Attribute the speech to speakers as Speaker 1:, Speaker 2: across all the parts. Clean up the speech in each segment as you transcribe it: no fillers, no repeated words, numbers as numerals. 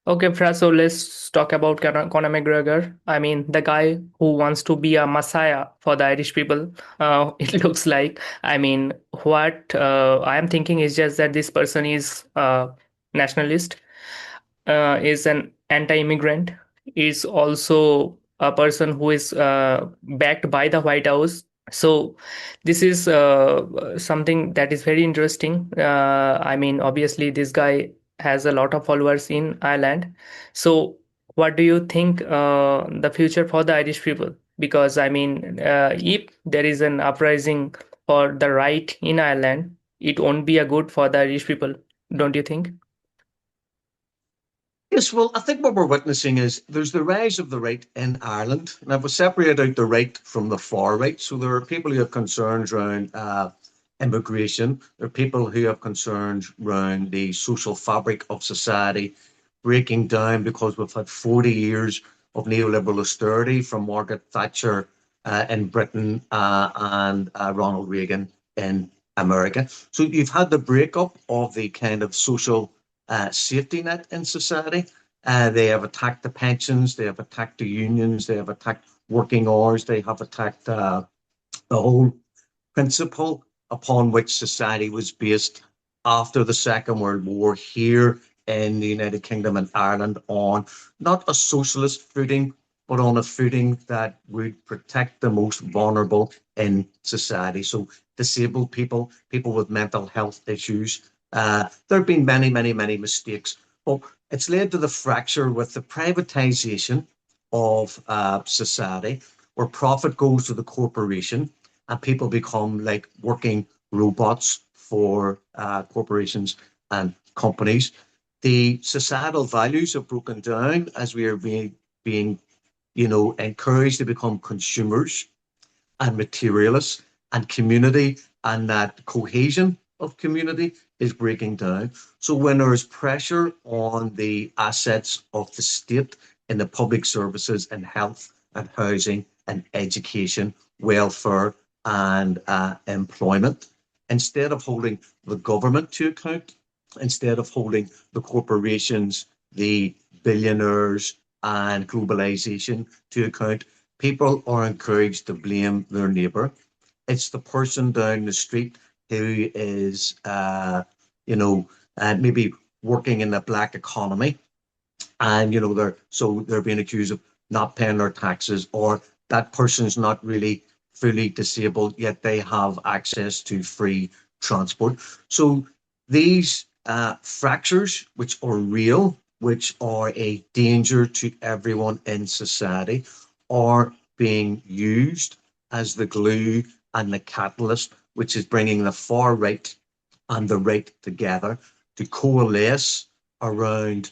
Speaker 1: Okay, Fra, so let's talk about Conor McGregor. I mean, the guy who wants to be a messiah for the Irish people. It looks like. I mean, what I am thinking is just that this person is nationalist, is an anti-immigrant, is also a person who is backed by the White House. So this is something that is very interesting. I mean, obviously, this guy has a lot of followers in Ireland. So what do you think the future for the Irish people? Because I mean, if there is an uprising for the right in Ireland, it won't be a good for the Irish people, don't you think?
Speaker 2: Yes, well, I think what we're witnessing is there's the rise of the right in Ireland. Now, if we separate out the right from the far right, so there are people who have concerns around immigration, there are people who have concerns around the social fabric of society breaking down because we've had 40 years of neoliberal austerity from Margaret Thatcher in Britain and Ronald Reagan in America. So you've had the breakup of the kind of social safety net in society. They have attacked the pensions, they have attacked the unions, they have attacked working hours, they have attacked the whole principle upon which society was based after the Second World War here in the United Kingdom and Ireland on not a socialist footing, but on a footing that would protect the most vulnerable in society. So disabled people, people with mental health issues. There have been many, many, many mistakes. But it's led to the fracture with the privatization of society, where profit goes to the corporation and people become like working robots for corporations and companies. The societal values have broken down as we are being encouraged to become consumers and materialists, and community and that cohesion of community is breaking down. So when there is pressure on the assets of the state in the public services and health and housing and education, welfare and employment, instead of holding the government to account, instead of holding the corporations, the billionaires and globalization to account, people are encouraged to blame their neighbour. It's the person down the street who is, maybe working in the black economy, and they're being accused of not paying their taxes, or that person's not really fully disabled yet they have access to free transport. So these fractures, which are real, which are a danger to everyone in society, are being used as the glue and the catalyst, which is bringing the far right and the right together to coalesce around,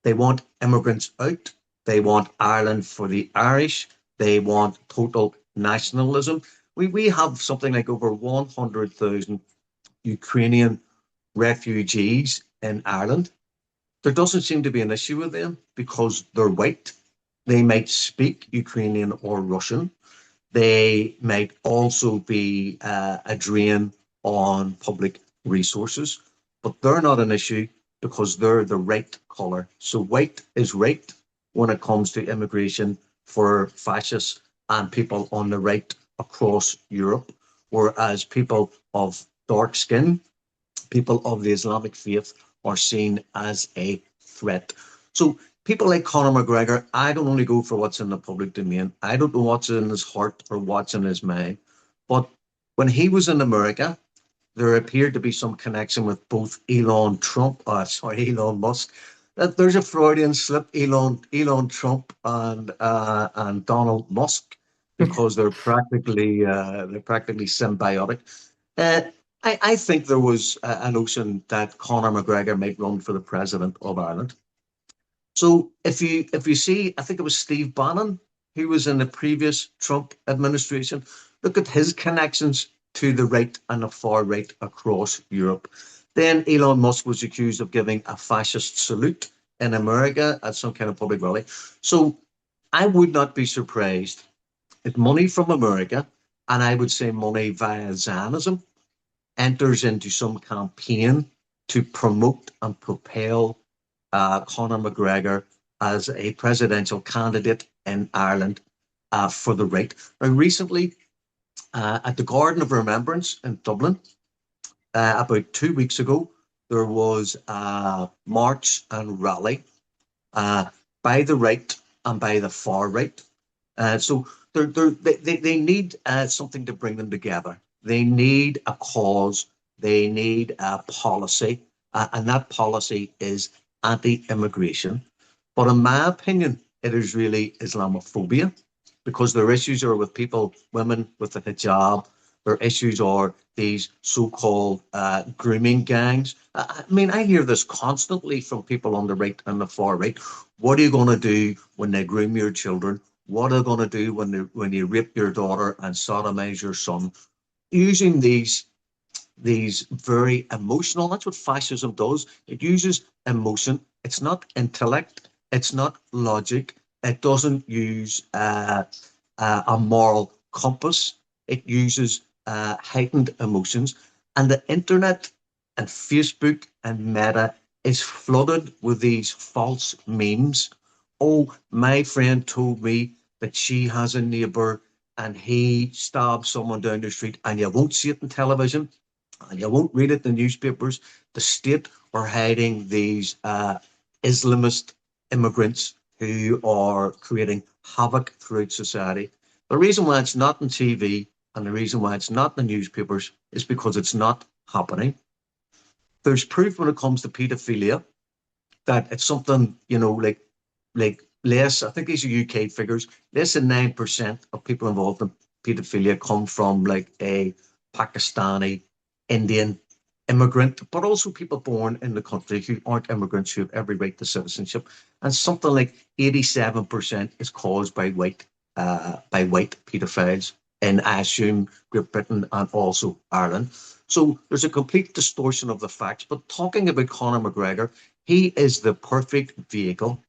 Speaker 2: they want immigrants out. They want Ireland for the Irish. They want total nationalism. We have something like over 100,000 Ukrainian refugees in Ireland. There doesn't seem to be an issue with them because they're white. They might speak Ukrainian or Russian. They might also be a drain on public resources, but they're not an issue because they're the right colour. So white is right when it comes to immigration for fascists and people on the right across Europe, whereas people of dark skin, people of the Islamic faith, are seen as a threat. So people like Conor McGregor, I don't only go for what's in the public domain. I don't know what's in his heart or what's in his mind. But when he was in America, there appeared to be some connection with both Elon Musk. There's a Freudian slip, Elon Trump and Donald Musk, because they're practically symbiotic. Uh, I think there was a notion that Conor McGregor might run for the president of Ireland. So if you see, I think it was Steve Bannon who was in the previous Trump administration. Look at his connections to the right and the far right across Europe. Then Elon Musk was accused of giving a fascist salute in America at some kind of public rally. So I would not be surprised if money from America, and I would say money via Zionism, enters into some campaign to promote and propel Conor McGregor as a presidential candidate in Ireland for the right. Now, recently, at the Garden of Remembrance in Dublin, about 2 weeks ago, there was a march and rally uh, by the right and by the far right. So they need something to bring them together. They need a cause. They need a policy. And that policy is anti-immigration. But in my opinion, it is really Islamophobia because their issues are with people, women with the hijab. Their issues are these so-called grooming gangs. I mean, I hear this constantly from people on the right and the far right. What are you going to do when they groom your children? What are they going to do when you rape your daughter and sodomize your son? Using these very emotional. That's what fascism does. It uses emotion. It's not intellect. It's not logic. It doesn't use a moral compass. It uses heightened emotions. And the internet and Facebook and Meta is flooded with these false memes. Oh, my friend told me that she has a neighbor and he stabbed someone down the street, and you won't see it in television and you won't read it in the newspapers. The state are hiding these Islamist immigrants who are creating havoc throughout society. The reason why it's not on TV and the reason why it's not in the newspapers is because it's not happening. There's proof when it comes to paedophilia that it's something, like less, I think these are UK figures, less than 9% of people involved in paedophilia come from like a Pakistani, Indian immigrant, but also people born in the country who aren't immigrants who have every right to citizenship. And something like 87% is caused by white paedophiles in, I assume, Great Britain and also Ireland. So there's a complete distortion of the facts. But talking about Conor McGregor, he is the perfect vehicle.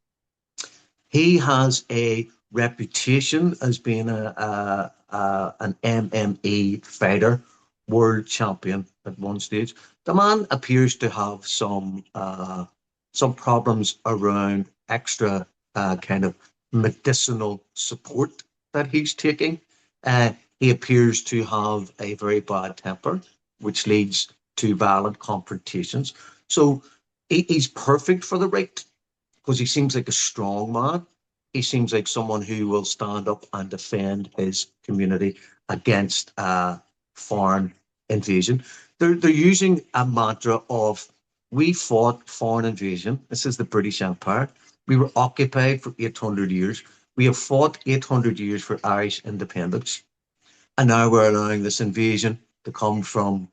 Speaker 2: He has a reputation as being an MMA fighter, world champion at one stage. The man appears to have some problems around extra kind of medicinal support that he's taking. He appears to have a very bad temper, which leads to violent confrontations. So he's perfect for the right because he seems like a strong man. He seems like someone who will stand up and defend his community against foreign invasion. They're using a mantra of we fought foreign invasion. This is the British Empire. We were occupied for 800 years. We have fought 800 years for Irish independence. And now we're allowing this invasion to come from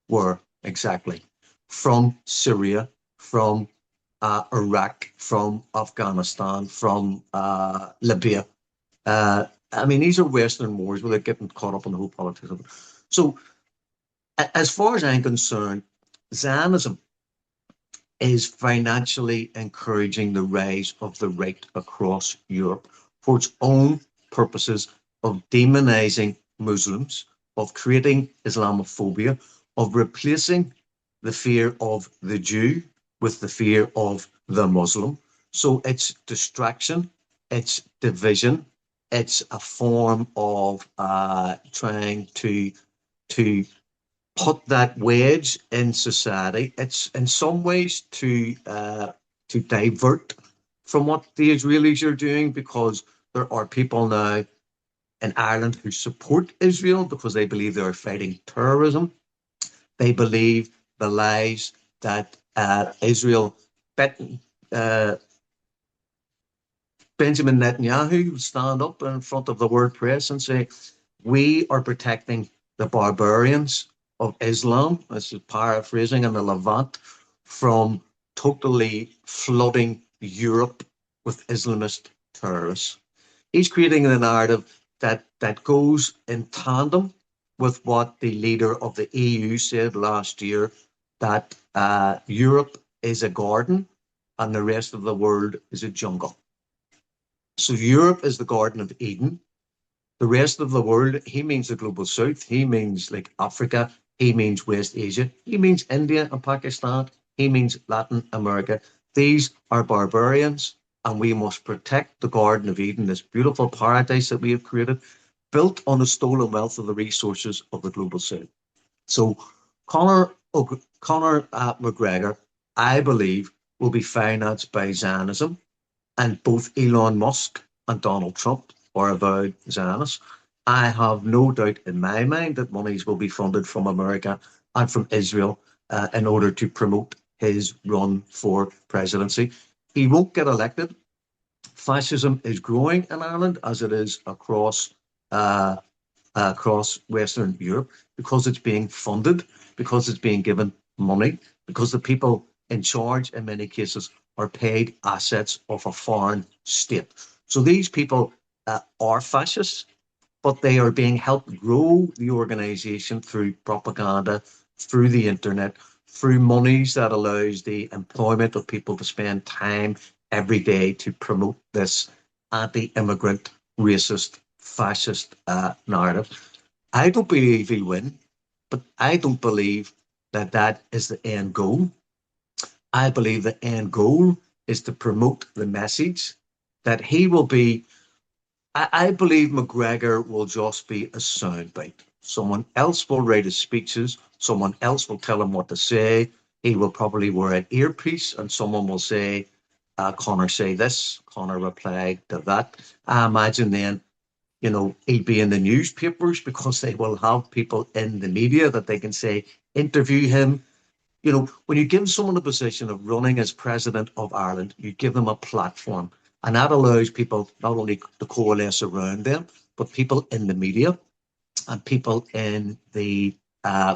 Speaker 2: where exactly? From Syria, from Iraq, from Afghanistan, from Libya. I mean, these are Western wars without getting caught up in the whole politics of it. So, as far as I'm concerned, Zionism is financially encouraging the rise of the right across Europe for its own purposes of demonizing Muslims, of creating Islamophobia, of replacing the fear of the Jew with the fear of the Muslim. So it's distraction, it's division, it's a form of trying to put that wedge in society. It's in some ways to divert from what the Israelis are doing because there are people now in Ireland who support Israel because they believe they are fighting terrorism. They believe the lies that Israel, uh, Benjamin Netanyahu would stand up in front of the world press and say, we are protecting the barbarians of Islam, this is paraphrasing, in the Levant, from totally flooding Europe with Islamist terrorists. He's creating a narrative that goes in tandem with what the leader of the EU said last year, that Europe is a garden and the rest of the world is a jungle. So Europe is the Garden of Eden. The rest of the world, he means the global south, he means like Africa, he means West Asia, he means India and Pakistan, he means Latin America. These are barbarians, and we must protect the Garden of Eden, this beautiful paradise that we have created, built on the stolen wealth of the resources of the global south. So Conor McGregor, I believe, will be financed by Zionism, and both Elon Musk and Donald Trump are avowed Zionists. I have no doubt in my mind that monies will be funded from America and from Israel in order to promote his run for presidency. He won't get elected. Fascism is growing in Ireland as it is uh, across Western Europe because it's being funded, because it's being given money, because the people in charge, in many cases, are paid assets of a foreign state. So these people are fascists, but they are being helped grow the organization through propaganda, through the internet, through monies that allows the employment of people to spend time every day to promote this anti-immigrant, racist, fascist narrative. I don't believe he'll win, but I don't believe that that is the end goal. I believe the end goal is to promote the message that he will be. I believe McGregor will just be a soundbite. Someone else will write his speeches. Someone else will tell him what to say. He will probably wear an earpiece, and someone will say, "Connor, say this." Connor replied to that. I imagine then, he'll be in the newspapers because they will have people in the media that they can say, interview him. When you give someone a position of running as president of Ireland, you give them a platform. And that allows people not only to coalesce around them, but people in the media and people in the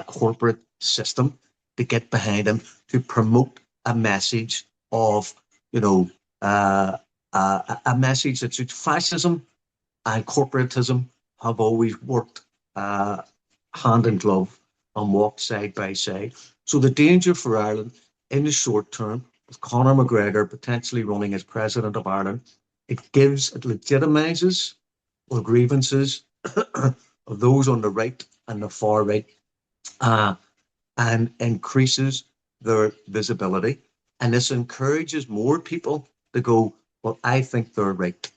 Speaker 2: corporate system to get behind them to promote a message of, you know, uh, a message that suits fascism and corporatism have always worked uh, hand in glove and walked side by side. So the danger for Ireland in the short term, with Conor McGregor potentially running as president of Ireland, it legitimizes the grievances of those on the right and the far right, uh, and increases their visibility. And this encourages more people to go, well, I think they're right.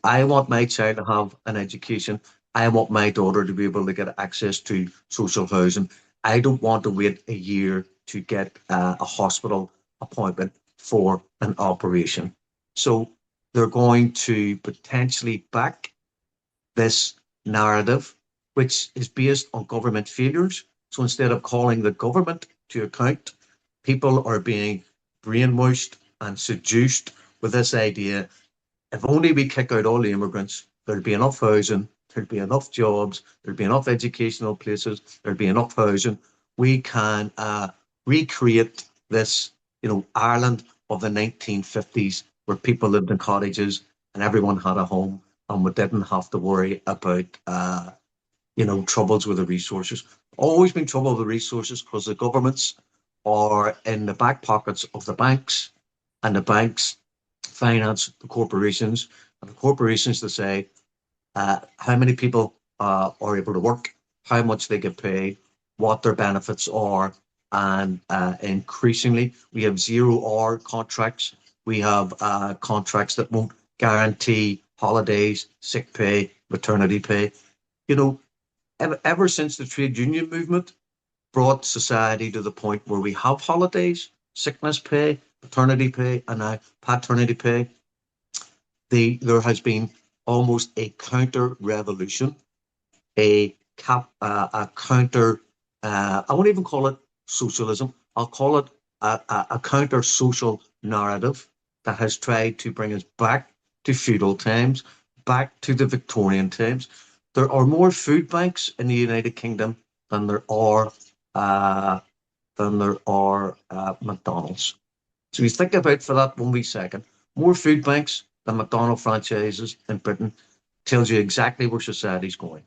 Speaker 2: I want my child to have an education. I want my daughter to be able to get access to social housing. I don't want to wait a year to get a hospital appointment for an operation. So they're going to potentially back this narrative, which is based on government failures. So instead of calling the government to account, people are being brainwashed and seduced with this idea: if only we kick out all the immigrants, there'll be enough housing, there'll be enough jobs, there'll be enough educational places, there'll be enough housing. We can recreate this, Ireland of the 1950s, where people lived in cottages and everyone had a home, and we didn't have to worry about, troubles with the resources. Always been trouble with the resources because the governments are in the back pockets of the banks, and the banks finance the corporations, and the corporations decide how many people are able to work, how much they get paid, what their benefits are, and increasingly we have 0 hour contracts. We have contracts that won't guarantee holidays, sick pay, maternity pay. You know, ever since the trade union movement brought society to the point where we have holidays, sickness pay, paternity pay, and now paternity pay, there has been almost a counter revolution, a counter. I won't even call it socialism. I'll call it a counter social narrative that has tried to bring us back to feudal times, back to the Victorian times. There are more food banks in the United Kingdom than there are uh, McDonald's. So you think about for that 1 wee second, more food banks than McDonald franchises in Britain tells you exactly where society's going.